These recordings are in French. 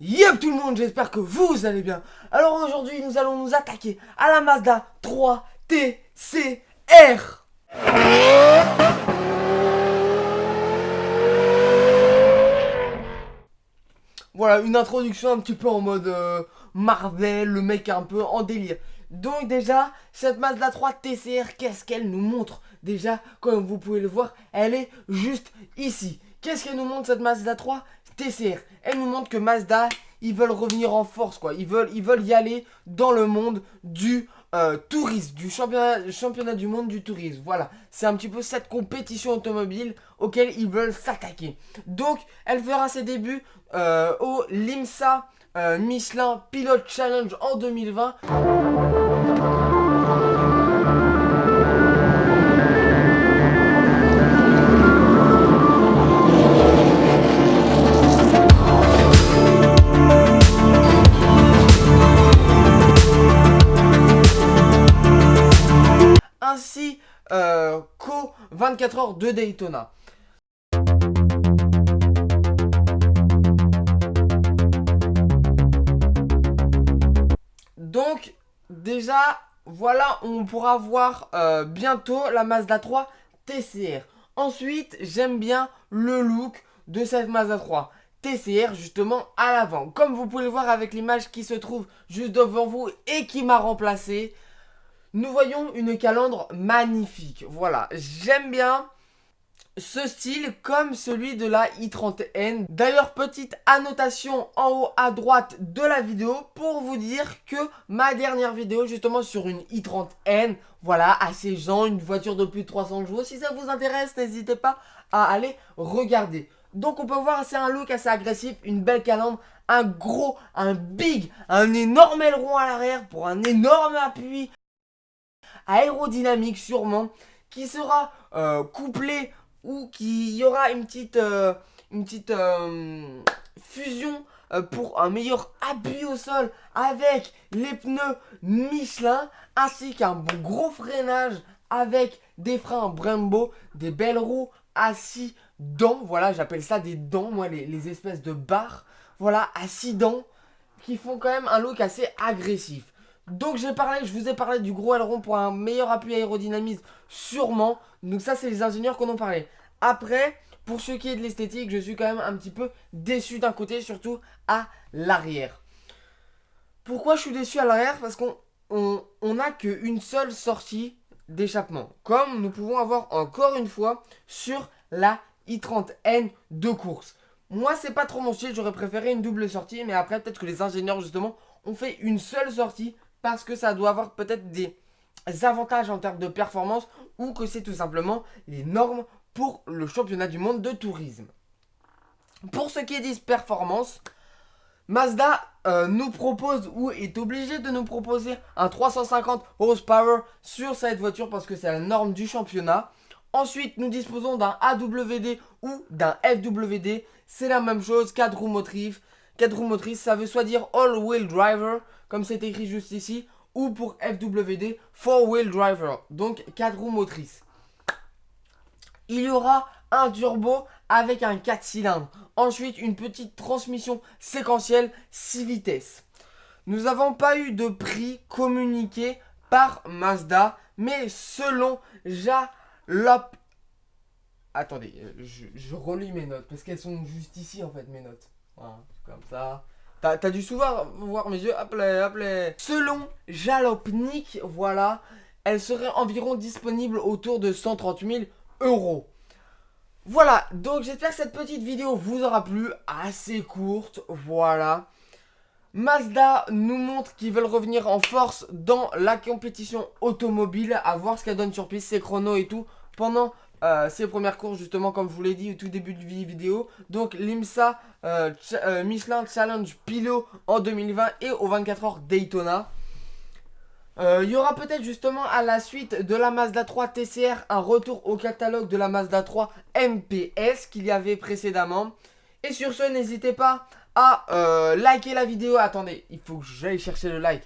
Yep tout le monde, j'espère que vous allez bien. Alors aujourd'hui, nous allons nous attaquer à la Mazda 3 TCR. Voilà, une introduction un petit peu en mode Marvel, le mec un peu en délire. Donc déjà, cette Mazda 3 TCR, qu'est-ce qu'elle nous montre? Déjà, comme vous pouvez le voir, elle est juste ici. Qu'est-ce qu'elle nous montre cette Mazda 3 TCR? Elle nous montre que Mazda, ils veulent revenir en force, quoi. Ils veulent y aller dans le monde du tourisme, du championnat du monde du tourisme. Voilà, c'est un petit peu cette compétition automobile auquel ils veulent s'attaquer. Donc, elle fera ses débuts au l'IMSA Michelin Pilot Challenge en 2020. Ainsi qu'au 24 heures de Daytona. Donc déjà, voilà, on pourra voir bientôt la Mazda 3 TCR. Ensuite, j'aime bien le look de cette Mazda 3 TCR justement à l'avant. Comme vous pouvez le voir avec l'image qui se trouve juste devant vous et qui m'a remplacé. Nous voyons une calandre magnifique. Voilà, j'aime bien ce style comme celui de la i30N. D'ailleurs, petite annotation en haut à droite de la vidéo pour vous dire que ma dernière vidéo justement sur une i30N, voilà, assez gens, une voiture de plus de 300 chevaux. Si ça vous intéresse, n'hésitez pas à aller regarder. Donc on peut voir, c'est un look assez agressif, une belle calandre, un énorme aileron à l'arrière pour un énorme appui aérodynamique sûrement, qui sera couplé ou qui y aura une petite fusion pour un meilleur appui au sol avec les pneus Michelin ainsi qu'un bon gros freinage avec des freins Brembo, des belles roues à 6 dents, voilà j'appelle ça des dents moi, les espèces de barres, voilà à 6 dents qui font quand même un look assez agressif. Donc je vous ai parlé du gros aileron pour un meilleur appui aérodynamisme, sûrement. Donc ça, c'est les ingénieurs qu'on en parlait. Après, pour ce qui est de l'esthétique, je suis quand même un petit peu déçu d'un côté, surtout à l'arrière. Pourquoi je suis déçu à l'arrière? Parce qu'on n'a qu'une seule sortie d'échappement. Comme nous pouvons avoir encore une fois sur la i30N de course. Moi, c'est pas trop mon style, j'aurais préféré une double sortie, mais après, peut-être que les ingénieurs, justement, ont fait une seule sortie parce que ça doit avoir peut-être des avantages en termes de performance ou que c'est tout simplement les normes pour le championnat du monde de tourisme. Pour ce qui est des performances, Mazda nous propose ou est obligé de nous proposer un 350 horsepower sur cette voiture parce que c'est la norme du championnat. Ensuite, nous disposons d'un AWD ou d'un FWD. C'est la même chose, 4 roues motrices. 4 roues motrices, ça veut soit dire all-wheel driver, comme c'est écrit juste ici, ou pour FWD, 4-wheel driver, donc 4 roues motrices. Il y aura un turbo avec un 4 cylindres. Ensuite, une petite transmission séquentielle 6 vitesses. Nous n'avons pas eu de prix communiqué par Mazda, mais selon Jalop... Attendez, je relis mes notes, parce qu'elles sont juste ici en fait, mes notes. Voilà, comme ça. T'as dû souvent voir mes yeux, hop là. Selon Jalopnik, voilà, elle serait environ disponible autour de 130 000 euros. Voilà, donc j'espère que cette petite vidéo vous aura plu, assez courte, voilà. Mazda nous montre qu'ils veulent revenir en force dans la compétition automobile, à voir ce qu'elle donne sur piste, ses chronos et tout, pendant ses premières courses justement comme je vous l'ai dit au tout début de vidéo. Donc l'IMSA Michelin Challenge Pilot en 2020 et au 24 heures Daytona. Il y aura peut-être justement à la suite de la Mazda 3 TCR un retour au catalogue de la Mazda 3 MPS qu'il y avait précédemment. Et sur ce, n'hésitez pas à liker la vidéo. Attendez, il faut que j'aille chercher le like.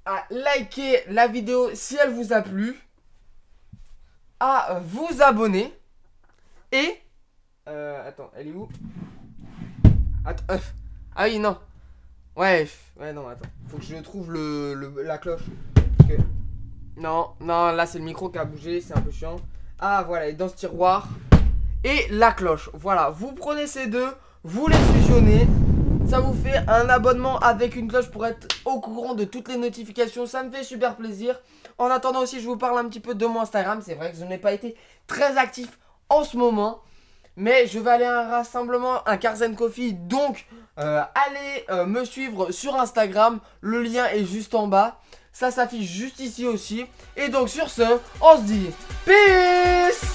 À liker la vidéo si elle vous a plu. À vous abonner. Et... attends, elle est où? Attends, ah oui, non. Ouais, ouais, non, attends. Faut que je trouve la cloche. Parce que... Non, non, là c'est le micro qui a bougé, c'est un peu chiant. Ah, voilà, et dans ce tiroir. Et la cloche. Voilà, vous prenez ces deux, vous les fusionnez. Ça vous fait un abonnement avec une cloche pour être au courant de toutes les notifications. Ça me fait super plaisir. En attendant aussi, je vous parle un petit peu de mon Instagram. C'est vrai que je n'ai pas été très actif en ce moment. Mais je vais aller à un rassemblement, un Carzen Coffee. Donc, allez me suivre sur Instagram. Le lien est juste en bas. Ça s'affiche juste ici aussi. Et donc, sur ce, on se dit peace!